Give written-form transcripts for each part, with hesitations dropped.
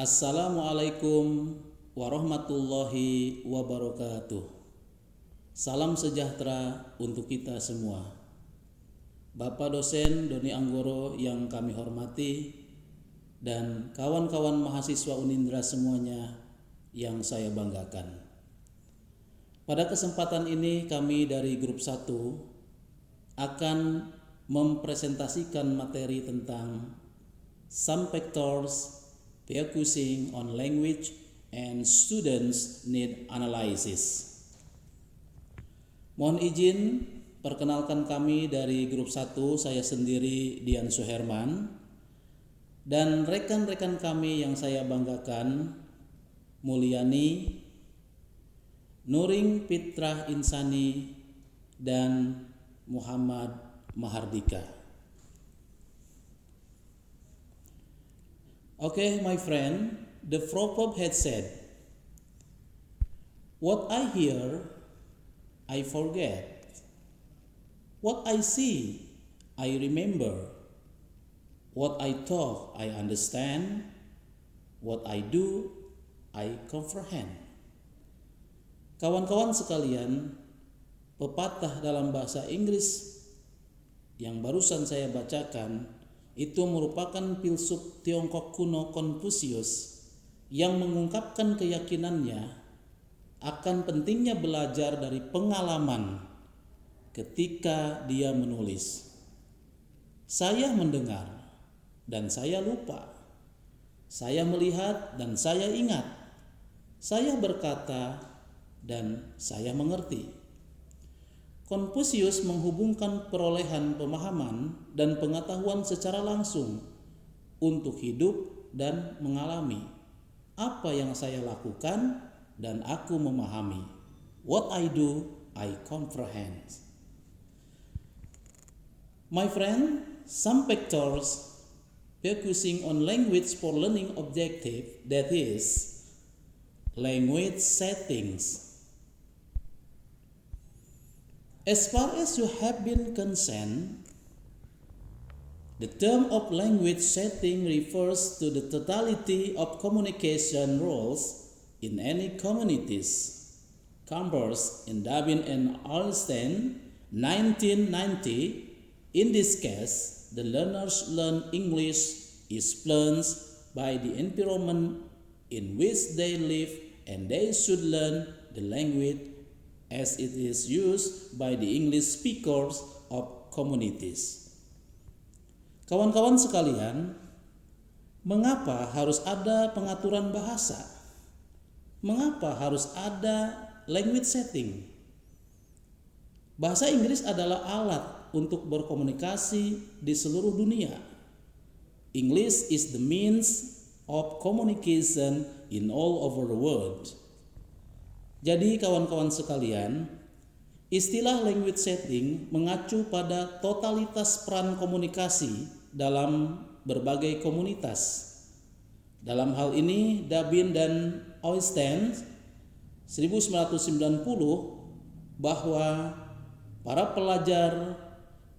Assalamualaikum warahmatullahi wabarakatuh. Salam sejahtera untuk kita semua. Bapak dosen Doni Anggoro yang kami hormati dan kawan-kawan mahasiswa Unindra semuanya yang saya banggakan. Pada kesempatan ini kami dari grup 1 akan mempresentasikan materi tentang some factors focusing on language and students need analysis. Mohon izin perkenalkan kami dari grup 1, saya sendiri Dian Suherman dan rekan-rekan kami yang saya banggakan Mulyani, Nuring Fitrah Insani dan Muhammad Mahardika. Okay, my friend, the proverb had said, "What I hear, I forget. What I see, I remember. What I talk, I understand. What I do, I comprehend." Kawan-kawan sekalian, pepatah dalam bahasa Inggris yang barusan saya bacakan itu merupakan filsuf Tiongkok kuno Konfusius yang mengungkapkan keyakinannya akan pentingnya belajar dari pengalaman ketika dia menulis. Saya mendengar dan saya lupa. Saya melihat dan saya ingat. Saya berkata dan saya mengerti. Konfusius menghubungkan perolehan pemahaman dan pengetahuan secara langsung untuk hidup dan mengalami. Apa yang saya lakukan dan aku memahami. What I do, I comprehend. My friend, some factors focusing on language for learning objective, that is, language settings. As far as you have been concerned, the term of language setting refers to the totality of communication roles in any communities. Chambers in Darwin and Einstein, 1990, in this case, the learners learn English is influenced by the environment in which they live, and they should learn the language as it is used by the English speakers of communities. Kawan-kawan sekalian, mengapa harus ada pengaturan bahasa? Mengapa harus ada language setting? Bahasa Inggris adalah alat untuk berkomunikasi di seluruh dunia. English is the means of communication in all over the world. Jadi kawan-kawan sekalian, istilah language setting mengacu pada totalitas peran komunikasi dalam berbagai komunitas. Dalam hal ini, Darwin dan Einstein 1990 bahwa para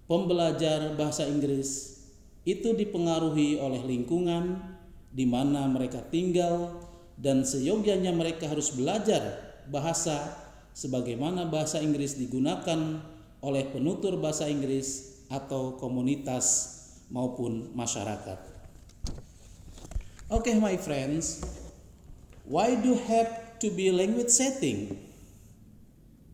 pembelajar bahasa Inggris itu dipengaruhi oleh lingkungan di mana mereka tinggal dan seyogyanya mereka harus belajar bahasa sebagaimana bahasa Inggris digunakan oleh penutur bahasa Inggris atau komunitas maupun masyarakat. Okay, my friends, why do have to be language setting?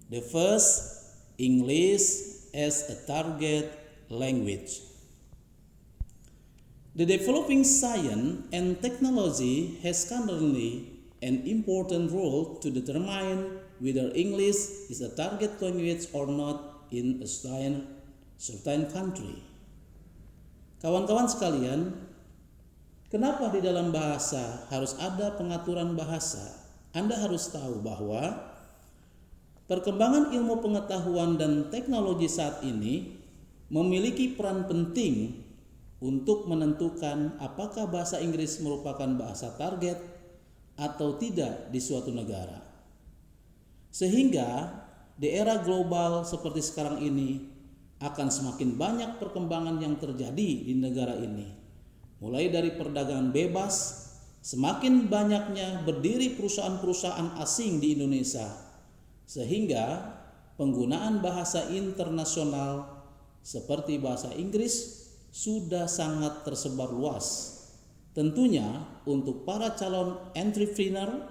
The first, English as a target language. The developing science and technology has currently an important role to determine whether English is a target language or not in a certain country. Kawan-kawan sekalian, kenapa di dalam bahasa harus ada pengaturan bahasa? Anda harus tahu bahwa perkembangan ilmu pengetahuan dan teknologi saat ini memiliki peran penting untuk menentukan apakah bahasa Inggris merupakan bahasa target atau tidak di suatu negara. Sehingga di era global seperti sekarang ini akan semakin banyak perkembangan yang terjadi di negara ini. Mulai dari perdagangan bebas, Semakin banyaknya berdiri perusahaan-perusahaan asing di Indonesia, sehingga penggunaan bahasa internasional seperti bahasa Inggris sudah sangat tersebar luas. Tentunya untuk para calon entrepreneur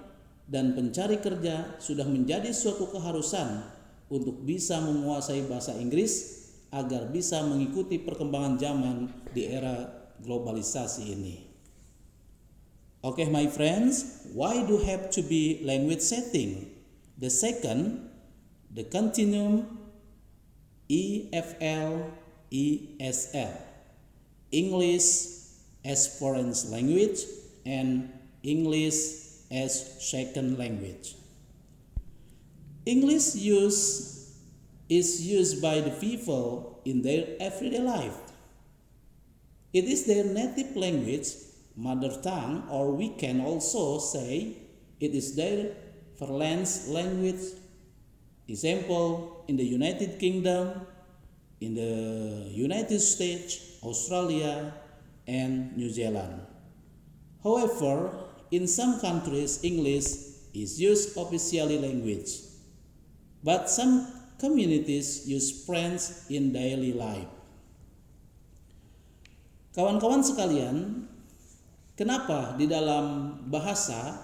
dan pencari kerja sudah menjadi suatu keharusan untuk bisa menguasai bahasa Inggris agar bisa mengikuti perkembangan zaman di era globalisasi ini. Okay, my friends, why do have to be language setting? The second, the continuum EFL, ESL, English as foreign language and English as second language. English is used by the people in their everyday life. It is their native language, mother tongue, or we can also say it is their first language. Example, in the United Kingdom, in the United States, Australia, and New Zealand. However, in some countries, English is used officially language, but some communities use French in daily life. Kawan-kawan sekalian, kenapa di dalam bahasa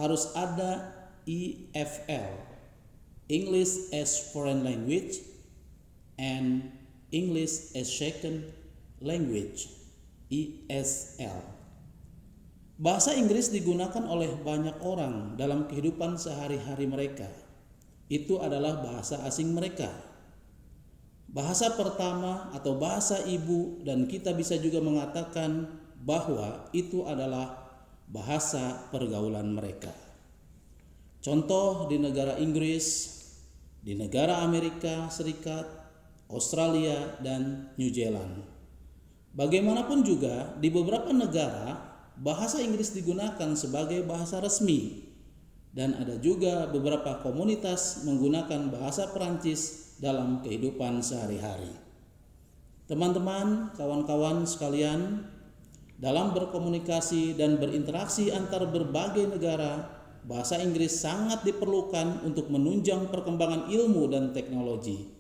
harus ada EFL, English as Foreign Language, and English as Second Language, ESL? Bahasa Inggris digunakan oleh banyak orang dalam kehidupan sehari-hari mereka. Itu adalah bahasa asing mereka. Bahasa pertama atau bahasa ibu, dan kita bisa juga mengatakan bahwa itu adalah bahasa pergaulan mereka. Contoh di negara Inggris, di negara Amerika Serikat, Australia, dan New Zealand. Bagaimanapun juga di beberapa negara bahasa Inggris digunakan sebagai bahasa resmi, dan ada juga beberapa komunitas menggunakan bahasa Perancis dalam kehidupan sehari-hari. Teman-teman, kawan-kawan sekalian, dalam berkomunikasi dan berinteraksi antar berbagai negara, bahasa Inggris sangat diperlukan untuk menunjang perkembangan ilmu dan teknologi,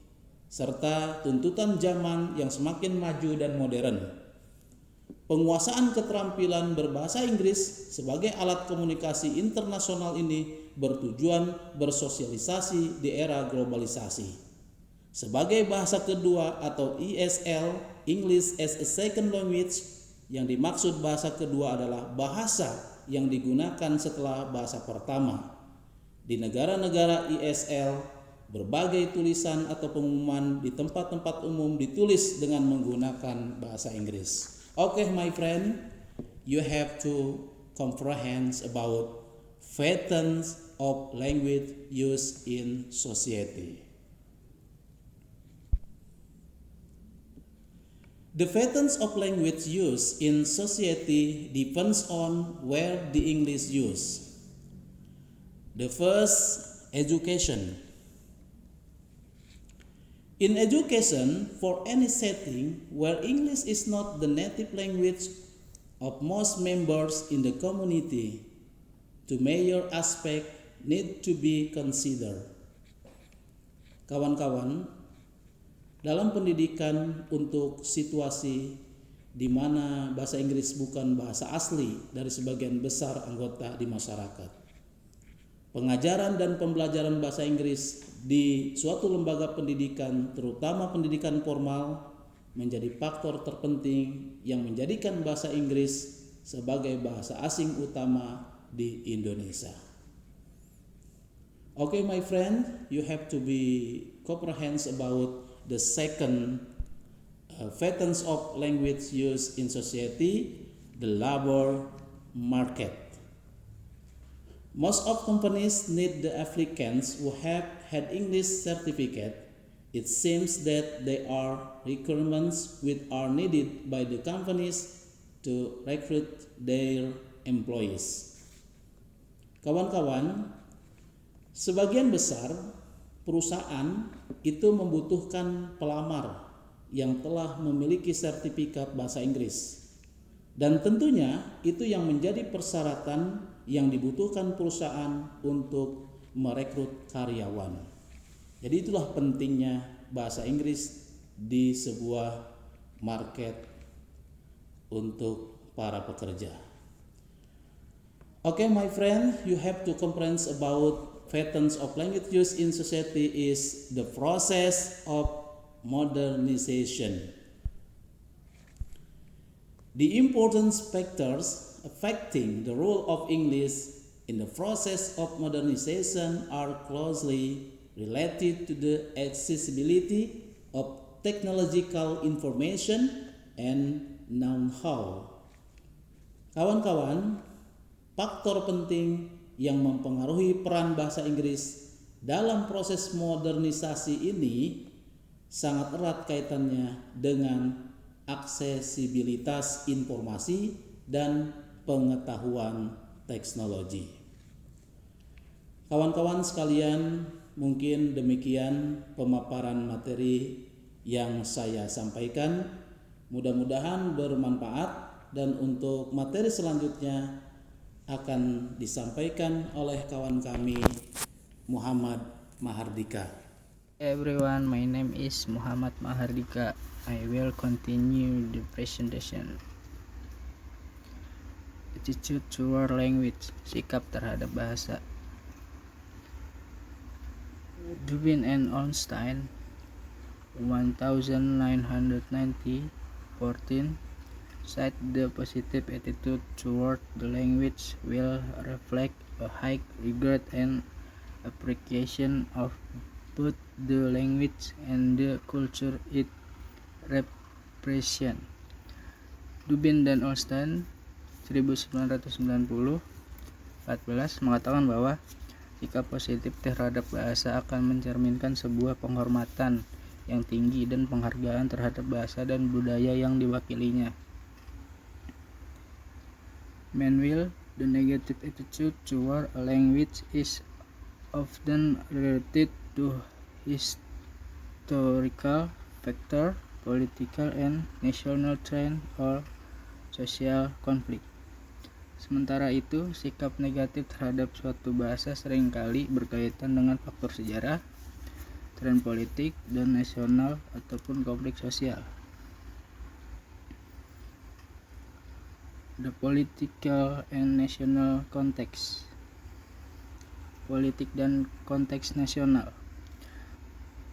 serta tuntutan zaman yang semakin maju dan modern. Penguasaan keterampilan berbahasa Inggris sebagai alat komunikasi internasional ini bertujuan bersosialisasi di era globalisasi. Sebagai bahasa kedua atau ESL, English as a Second Language, yang dimaksud bahasa kedua adalah bahasa yang digunakan setelah bahasa pertama. Di negara-negara ESL, berbagai tulisan atau pengumuman di tempat-tempat umum ditulis dengan menggunakan bahasa Inggris. Okay, my friend, you have to comprehend about patterns of language used in society. The patterns of language used in society depends on where the English used. The first, education. In education, for any setting where English is not the native language of most members in the community, two major aspects need to be considered. Kawan-kawan, dalam pendidikan untuk situasi di mana bahasa Inggris bukan bahasa asli dari sebagian besar anggota di masyarakat, pengajaran dan pembelajaran bahasa Inggris di suatu lembaga pendidikan, terutama pendidikan formal, menjadi faktor terpenting yang menjadikan bahasa Inggris sebagai bahasa asing utama di Indonesia. Okay, my friend, you have to be comprehend about the second patterns of language used in society, the labor market. Most of companies need the applicants who have had English certificate. It seems that there are requirements which are needed by the companies to recruit their employees. Kawan-kawan, sebagian besar perusahaan itu membutuhkan pelamar yang telah memiliki sertifikat bahasa Inggris. Dan tentunya itu yang menjadi persyaratan yang dibutuhkan perusahaan untuk merekrut karyawan. Jadi itulah pentingnya bahasa Inggris di sebuah market untuk para pekerja. Okay, my friend, you have to comprehend about patterns of language use in society is the process of modernization. The important factors affecting the role of English in the process of modernization are closely related to the accessibility of technological information and know-how. Kawan-kawan, faktor penting yang mempengaruhi peran bahasa Inggris dalam proses modernisasi ini sangat erat kaitannya dengan aksesibilitas informasi dan pengetahuan teknologi. Kawan-kawan sekalian, mungkin demikian pemaparan materi yang saya sampaikan. Mudah-mudahan bermanfaat, dan untuk materi selanjutnya akan disampaikan oleh kawan kami Muhammad Mahardika. Everyone, my name is Muhammad Mahardika. I will continue the presentation. Attitude toward language, sikap terhadap bahasa. Dubin and Ornstein, 1990, 14, said the positive attitude toward the language will reflect a high regard and appreciation of both the language and the culture it represents. Dubin dan Ornstein 1990 14 mengatakan bahwa sikap positif terhadap bahasa akan mencerminkan sebuah penghormatan yang tinggi dan penghargaan terhadap bahasa dan budaya yang diwakilinya. Meanwhile, the negative attitude toward a language is often related to historical factor, political and national trend, or social conflict. Sementara itu, sikap negatif terhadap suatu bahasa seringkali berkaitan dengan faktor sejarah, tren politik dan nasional ataupun konflik sosial. The political and national context. Politik dan konteks nasional.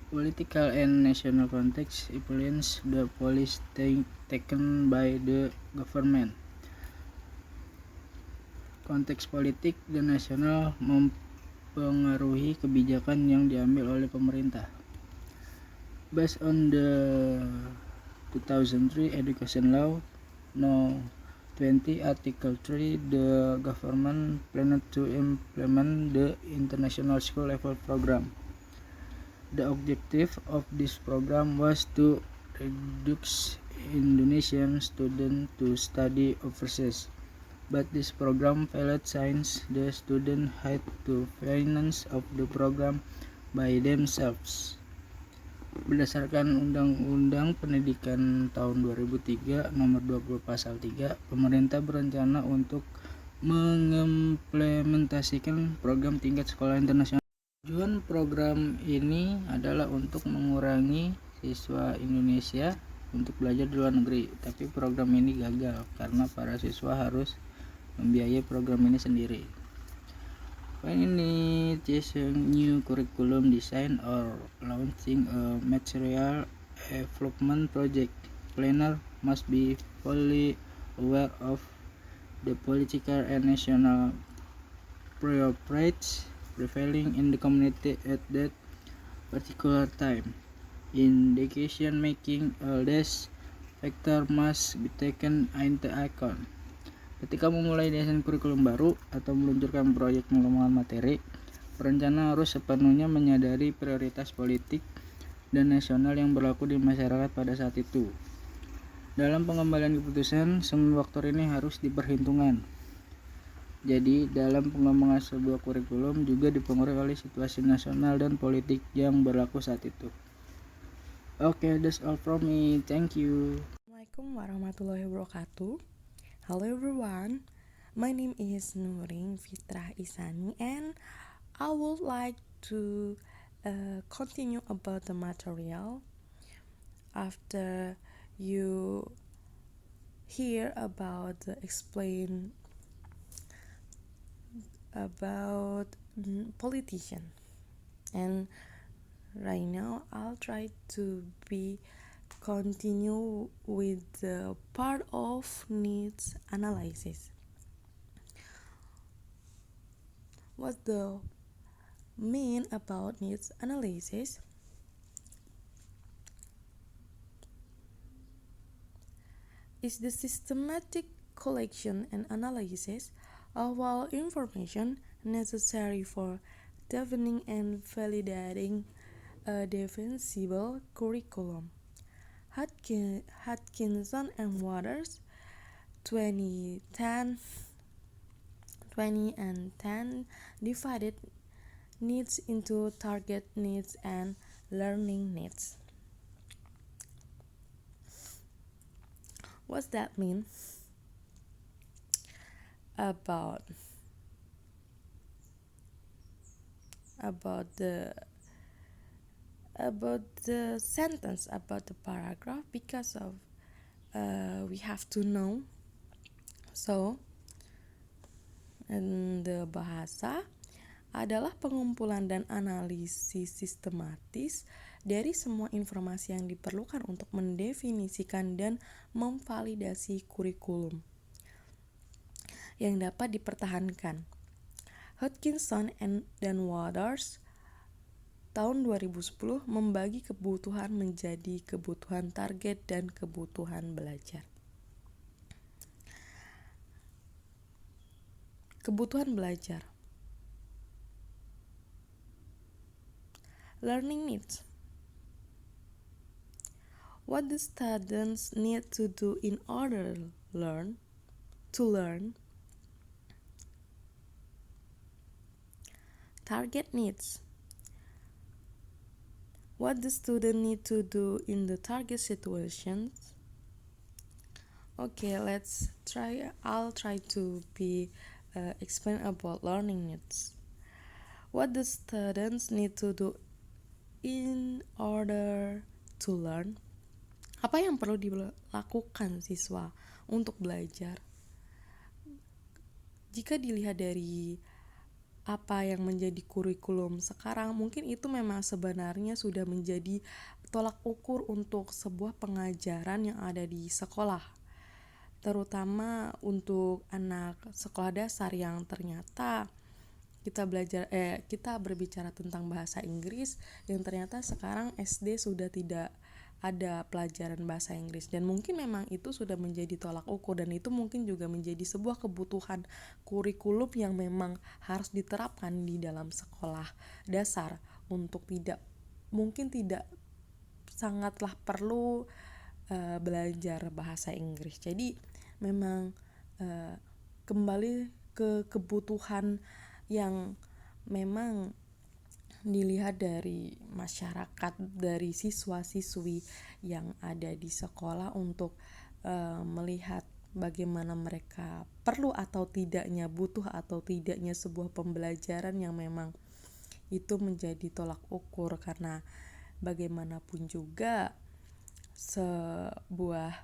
Political and national context influence the policy taken by the government. Konteks politik dan nasional mempengaruhi kebijakan yang diambil oleh pemerintah. Based on the 2003 Education Law No. 20 Article 3, the government planned to implement the International School Level Program. The objective of this program was to reduce Indonesian students to study overseas. But this program failed since the students had to finance of the program by themselves. Berdasarkan Undang-Undang Pendidikan tahun 2003 nomor 20 pasal 3, pemerintah berencana untuk mengimplementasikan program tingkat sekolah internasional. Tujuan program ini adalah untuk mengurangi siswa Indonesia untuk belajar di luar negeri, tapi program ini gagal karena para siswa harus membiayai program ini sendiri. When initiating new curriculum design or launching a material development project, planner must be fully aware of the political and national priorities prevailing in the community at that particular time. In decision making, all these factors must be taken into account. Ketika memulai desain kurikulum baru atau meluncurkan proyek pengembangan materi, perencana harus sepenuhnya menyadari prioritas politik dan nasional yang berlaku di masyarakat pada saat itu. Dalam pengembalian keputusan, semua faktor ini harus diperhitungkan. Jadi, dalam pengembangan sebuah kurikulum juga dipengaruhi oleh situasi nasional dan politik yang berlaku saat itu. Oke, that's all from me. Thank you. Assalamualaikum warahmatullahi wabarakatuh. Hello everyone, my name is Nurin Fitrah Isani and I would like to continue about the material after you hear about explain about politician. And right now I'll try to be continue with the part of needs analysis. What's the mean about needs analysis? Is the systematic collection and analysis of all information necessary for defining and validating a defensible curriculum. Hutchinson and Waters 2010 20 and 10 divided needs into target needs and learning needs. What's that mean? About the sentence, about the paragraph, because of we have to know. So, the bahasa adalah pengumpulan dan analisis sistematis dari semua informasi yang diperlukan untuk mendefinisikan dan memvalidasi kurikulum yang dapat dipertahankan. Hutchinson dan Waters tahun 2010 membagi kebutuhan menjadi kebutuhan target dan kebutuhan belajar. Kebutuhan belajar. Learning needs. What the students need to do in order to learn. Target needs. What the student need to do in the target situations. Okay, I'll try to explain about learning needs. What the students need to do in order to learn. Apa yang perlu dilakukan siswa untuk belajar? Jika dilihat dari apa yang menjadi kurikulum sekarang, mungkin itu memang sebenarnya sudah menjadi tolak ukur untuk sebuah pengajaran yang ada di sekolah, terutama untuk anak sekolah dasar yang ternyata kita berbicara tentang bahasa Inggris yang ternyata sekarang SD sudah tidak ada pelajaran bahasa Inggris, dan mungkin memang itu sudah menjadi tolak ukur, dan itu mungkin juga menjadi sebuah kebutuhan kurikulum yang memang harus diterapkan di dalam sekolah dasar untuk tidak sangatlah perlu belajar bahasa Inggris. Jadi memang kembali ke kebutuhan yang memang dilihat dari masyarakat, dari siswa-siswi yang ada di sekolah untuk melihat bagaimana mereka perlu atau tidaknya, butuh atau tidaknya sebuah pembelajaran yang memang itu menjadi tolak ukur, karena bagaimanapun juga sebuah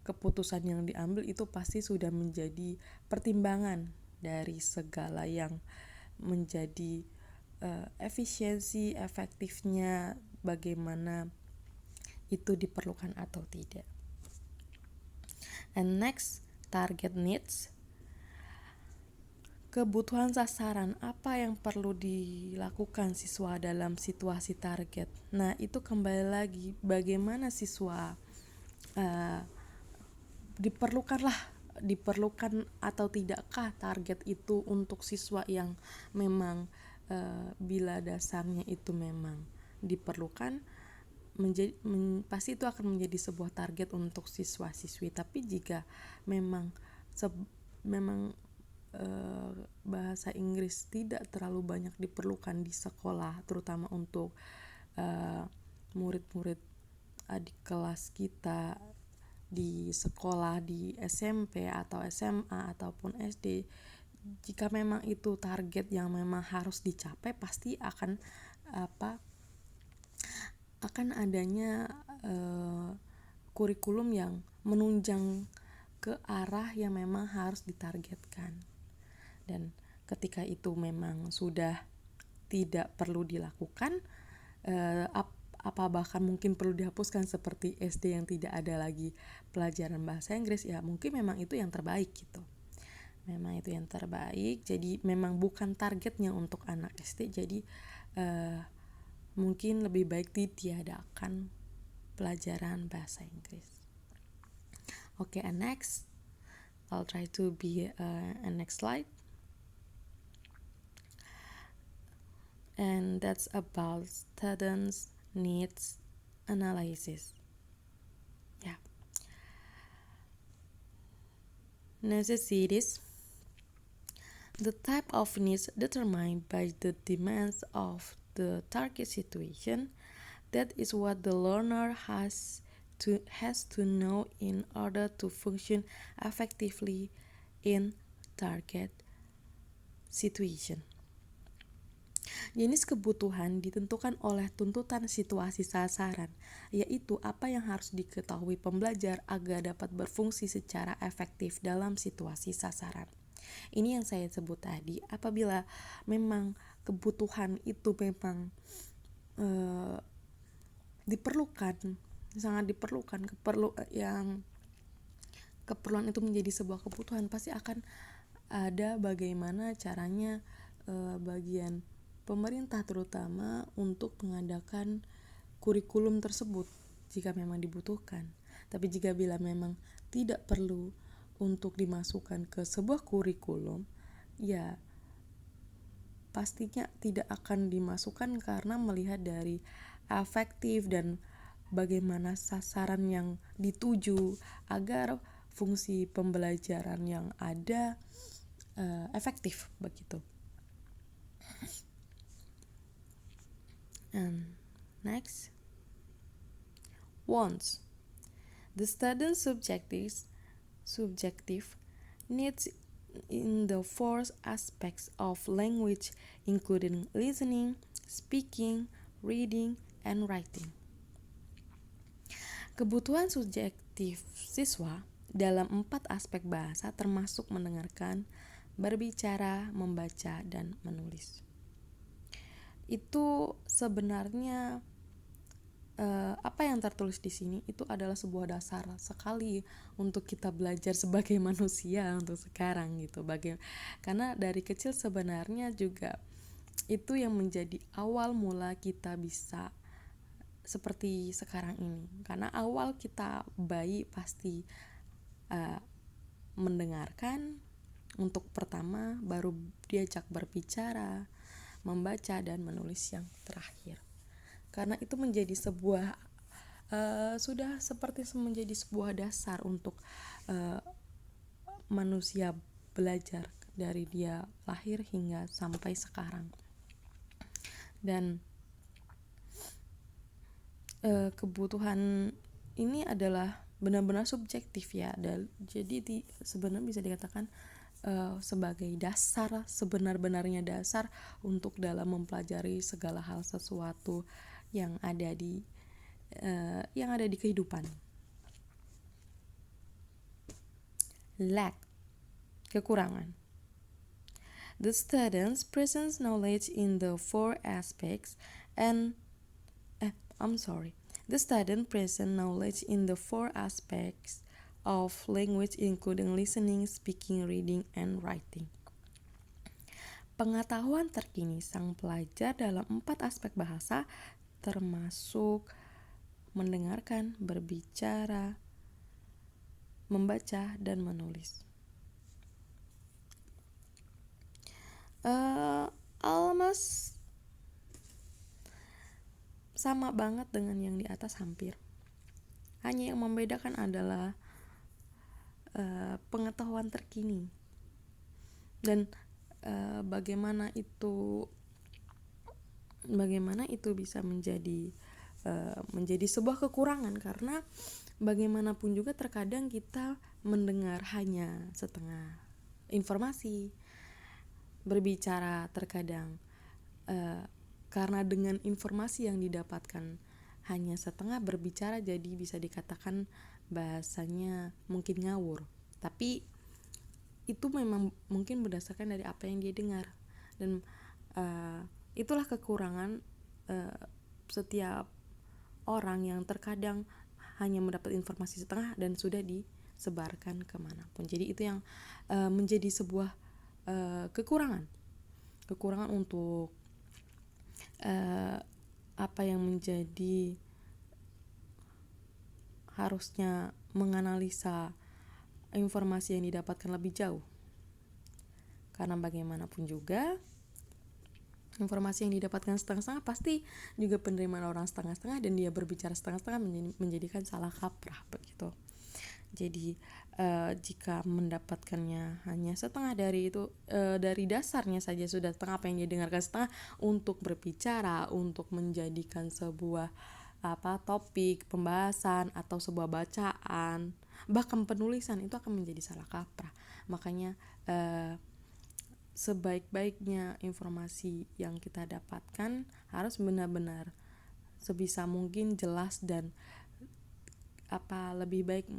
keputusan yang diambil itu pasti sudah menjadi pertimbangan dari segala yang menjadi efisiensi, efektifnya, bagaimana itu diperlukan atau tidak. And next, target needs. Kebutuhan sasaran, apa yang perlu dilakukan siswa dalam situasi target. Nah, itu kembali lagi bagaimana siswa diperlukan atau tidakkah target itu untuk siswa yang memang bila dasarnya itu memang diperlukan, pasti itu akan menjadi sebuah target untuk siswa-siswi. Tapi jika memang bahasa Inggris tidak terlalu banyak diperlukan di sekolah, terutama untuk murid-murid adik kelas kita di sekolah di SMP atau SMA ataupun SD, jika memang itu target yang memang harus dicapai, pasti akan adanya kurikulum yang menunjang ke arah yang memang harus ditargetkan. Dan ketika itu memang sudah tidak perlu dilakukan, apa bahkan mungkin perlu dihapuskan seperti SD yang tidak ada lagi pelajaran bahasa Inggris, ya mungkin memang itu yang terbaik gitu. Memang itu yang terbaik. Jadi memang bukan targetnya untuk anak SD. Jadi mungkin lebih baik ditiadakan pelajaran bahasa Inggris. Okay, and next I'll try to be next slide. And that's about students' needs analysis. Yeah. Necessities. The type of needs determined by the demands of the target situation. That is what the learner has to know in order to function effectively in target situation. Jenis kebutuhan ditentukan oleh tuntutan situasi sasaran, yaitu apa yang harus diketahui pembelajar agar dapat berfungsi secara efektif dalam situasi sasaran. Ini yang saya sebut tadi, apabila memang kebutuhan itu memang diperlukan, sangat diperlukan, keperluan itu menjadi sebuah kebutuhan, pasti akan ada bagaimana caranya bagian pemerintah terutama untuk mengadakan kurikulum tersebut jika memang dibutuhkan. Tapi jika bila memang tidak perlu untuk dimasukkan ke sebuah kurikulum, ya pastinya tidak akan dimasukkan karena melihat dari efektif dan bagaimana sasaran yang dituju agar fungsi pembelajaran yang ada efektif begitu. And next, wants. The student's subjective needs in the four aspects of language, including listening, speaking, reading, and writing. Kebutuhan subjektif siswa dalam 4 aspek bahasa termasuk mendengarkan, berbicara, membaca, dan menulis. Itu sebenarnya apa yang tertulis di sini itu adalah sebuah dasar sekali untuk kita belajar sebagai manusia untuk sekarang gitu. Karena dari kecil sebenarnya juga itu yang menjadi awal mula kita bisa seperti sekarang ini. Karena awal kita bayi pasti mendengarkan untuk pertama, baru diajak berbicara, membaca, dan menulis yang terakhir. Karena itu menjadi sebuah sudah seperti menjadi sebuah dasar untuk manusia belajar dari dia lahir hingga sampai sekarang. Dan kebutuhan ini adalah benar-benar subjektif ya. Jadi sebenarnya bisa dikatakan sebagai dasar, sebenar-benarnya dasar untuk dalam mempelajari segala hal sesuatu yang ada di kehidupan. Lack, kekurangan. The students present knowledge in the four aspects The student present knowledge in the four aspects of language, including listening, speaking, reading, and writing. Pengetahuan terkini sang pelajar dalam 4 aspek bahasa termasuk mendengarkan, berbicara, membaca, dan menulis. Almost sama banget dengan yang di atas hampir. Hanya yang membedakan adalah pengetahuan terkini dan bagaimana itu bisa menjadi menjadi sebuah kekurangan, karena bagaimanapun juga terkadang kita mendengar hanya setengah informasi, berbicara terkadang karena dengan informasi yang didapatkan hanya setengah berbicara, jadi bisa dikatakan bahasanya mungkin ngawur, tapi itu memang mungkin berdasarkan dari apa yang dia dengar. Dan itulah kekurangan setiap orang yang terkadang hanya mendapat informasi setengah dan sudah disebarkan kemanapun. Jadi itu yang menjadi sebuah kekurangan untuk apa yang menjadi harusnya menganalisa informasi yang didapatkan lebih jauh. Karena bagaimanapun juga informasi yang didapatkan setengah-setengah pasti juga penerimaan orang setengah-setengah, dan dia berbicara setengah-setengah menjadikan salah kaprah begitu. Jadi jika mendapatkannya hanya setengah dari itu, dari dasarnya saja sudah setengah, apa yang dia dengarkan setengah, untuk berbicara, untuk menjadikan sebuah topik pembahasan atau sebuah bacaan, bahkan penulisan, itu akan menjadi salah kaprah. Makanya sebaik-baiknya informasi yang kita dapatkan harus benar-benar sebisa mungkin jelas, dan lebih baik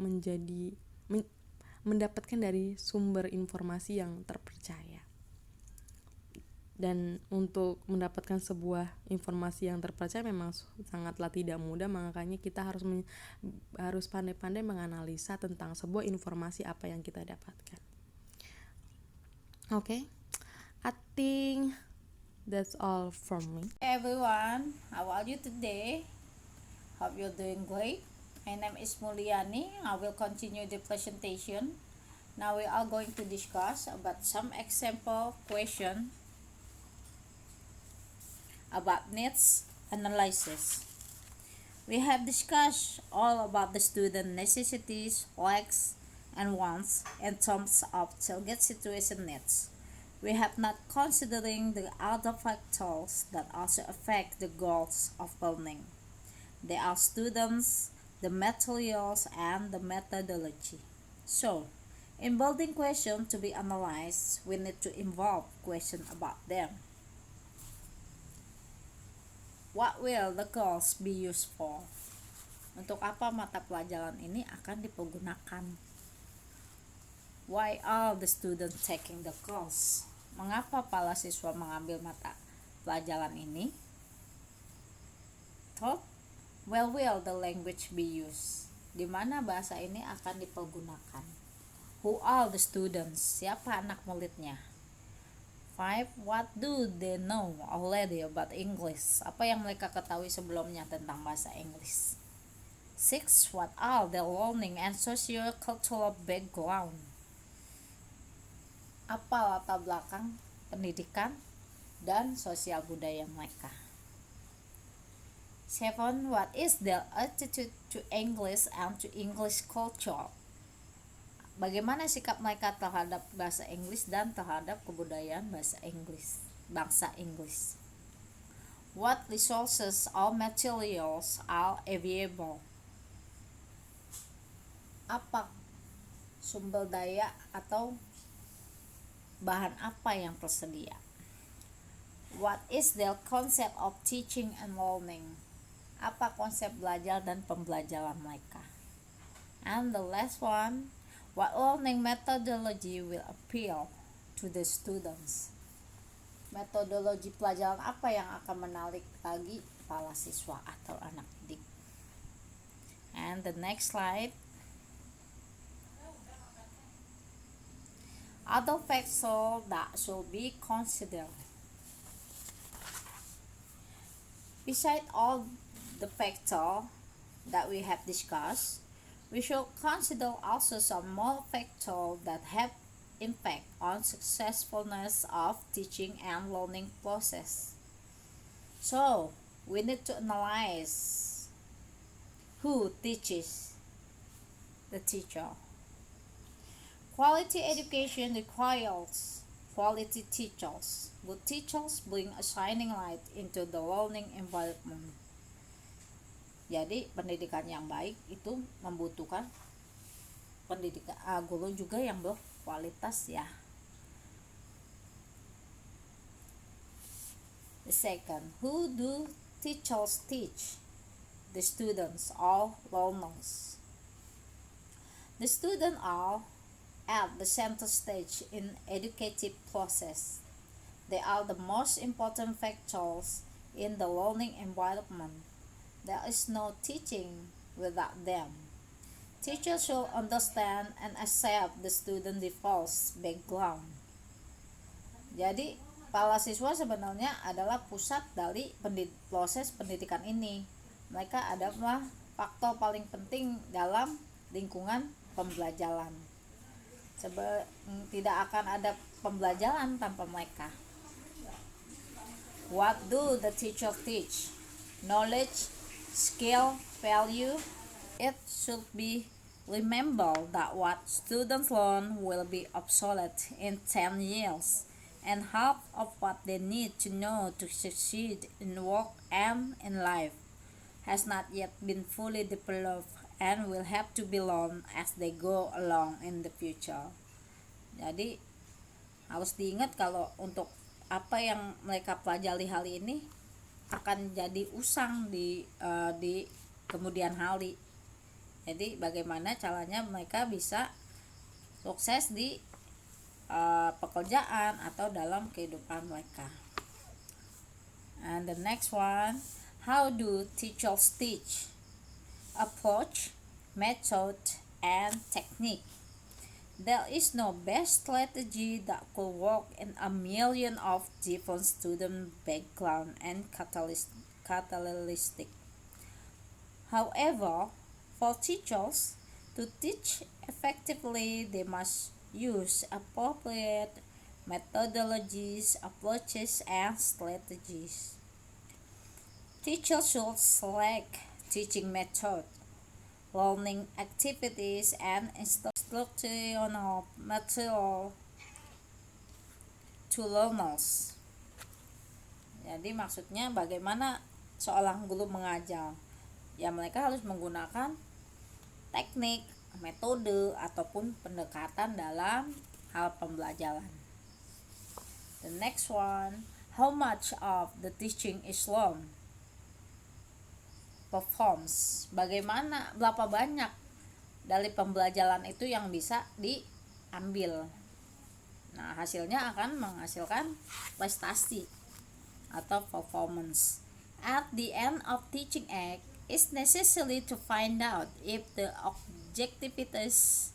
mendapatkan dari sumber informasi yang terpercaya. Dan untuk mendapatkan sebuah informasi yang terpercaya memang sangatlah tidak mudah, makanya kita harus pandai-pandai menganalisa tentang sebuah informasi apa yang kita dapatkan. Okay, I think that's all from me. Hey everyone, how are you today? Hope you're doing great. My name is Mulyani. I will continue the presentation. Now we are going to discuss about some example question about needs analysis. We have discussed all about the student necessities, likes, and wants in terms of target situation needs. We have not considering the other factors that also affect the goals of learning. They are students, the materials, and the methodology. So, in building questions to be analyzed, we need to involve questions about them. What will the goals be used for? Untuk apa mata pelajaran ini akan dipergunakan? Why are the students taking the course? Mengapa para siswa mengambil mata pelajaran ini? Third, where will the language be used? Di mana bahasa ini akan dipergunakan? Who are the students? Siapa anak muridnya? 5. What do they know already about English? Apa yang mereka ketahui sebelumnya tentang bahasa Inggris? 6. What are their learning and socio-cultural background? Apa latar belakang pendidikan dan sosial budaya mereka? 7. What is their attitude to English and to English culture? Bagaimana sikap mereka terhadap bahasa Inggris dan terhadap kebudayaan bangsa Inggris? What resources or materials are available? Apa sumber daya atau bahan apa yang tersedia? What is their concept of teaching and learning? Apa konsep belajar dan pembelajaran mereka? And the last one, what learning methodology will appeal to the students? Metodologi pelajaran apa yang akan menarik bagi para siswa atau anak didik? And the next slide. Other factors that should be considered. Besides all the factors that we have discussed, we should consider also some more factors that have impact on successfulness of teaching and learning process. So, we need to analyze who teaches the teacher. Quality education requires quality teachers. Good teachers bring a shining light into the learning environment. Jadi pendidikan yang baik itu membutuhkan guru juga yang berkualitas ya. The second, who do teachers teach? The students or learners? The students are at the center stage in educative process. They are the most important factors in the learning environment. There is no teaching without them. Teachers should understand and accept the student diverse background. Jadi para siswa sebenarnya adalah pusat dari proses pendidikan ini. Mereka adalah faktor paling penting dalam lingkungan pembelajaran. Tidak akan ada pembelajaran tanpa mereka. What do the teacher teach? Knowledge, skill, value. It should be remembered that what students learn will be obsolete in 10 years, and half of what they need to know to succeed in work and in life has not yet been fully developed and will have to be learned as they go along in the future. Jadi harus diingat kalau untuk apa yang mereka pelajari hari ini akan jadi usang di kemudian hari. Jadi bagaimana caranya mereka bisa sukses di pekerjaan atau dalam kehidupan mereka. And the next one, how do teachers teach? Approach, method, and technique. There is no best strategy that could work in a million of different student background and characteristic. However, for teachers to teach effectively, they must use appropriate methodologies, approaches, and strategies. Teachers should select teaching method, learning activities, and instructional material to learners. Jadi maksudnya bagaimana seorang guru mengajar? Ya mereka harus menggunakan teknik, metode, ataupun pendekatan dalam hal pembelajaran. The next one, how much of the teaching is learned? Performs. Berapa banyak dari pembelajaran itu yang bisa diambil. Nah, hasilnya akan menghasilkan prestasi atau performance. At the end of teaching act, it's necessary to find out if the objectivities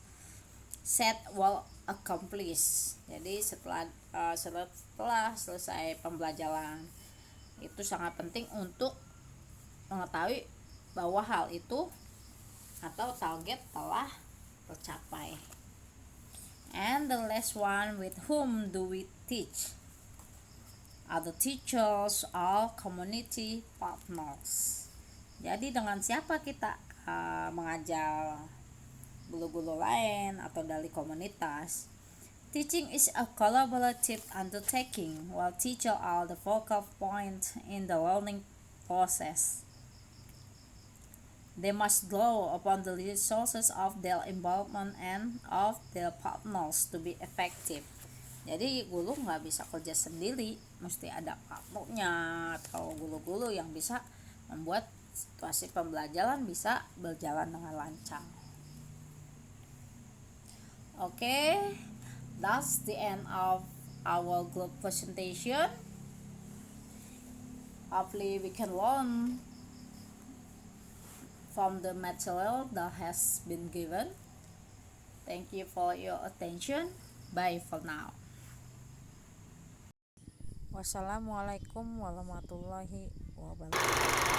set were accomplished. Jadi setelah selesai pembelajaran itu sangat penting untuk mengetahui bahwa hal itu atau target telah tercapai. And the last one, with whom do we teach? Other teachers or community partners. Jadi dengan siapa kita mengajar? Guru-guru lain atau dari komunitas. Teaching is a collaborative undertaking, while teachers are the focal point in the learning process. They must draw upon the resources of their environment and of their partners to be effective. Jadi guru nggak bisa kerja sendiri, mesti ada partnernya atau guru-guru yang bisa membuat situasi pembelajaran bisa berjalan dengan lancar. Okay, that's the end of our group presentation. Hopefully we can learn from the material that has been given. Thank you for your attention. Bye for now. Wassalamualaikum warahmatullahi wabarakatuh.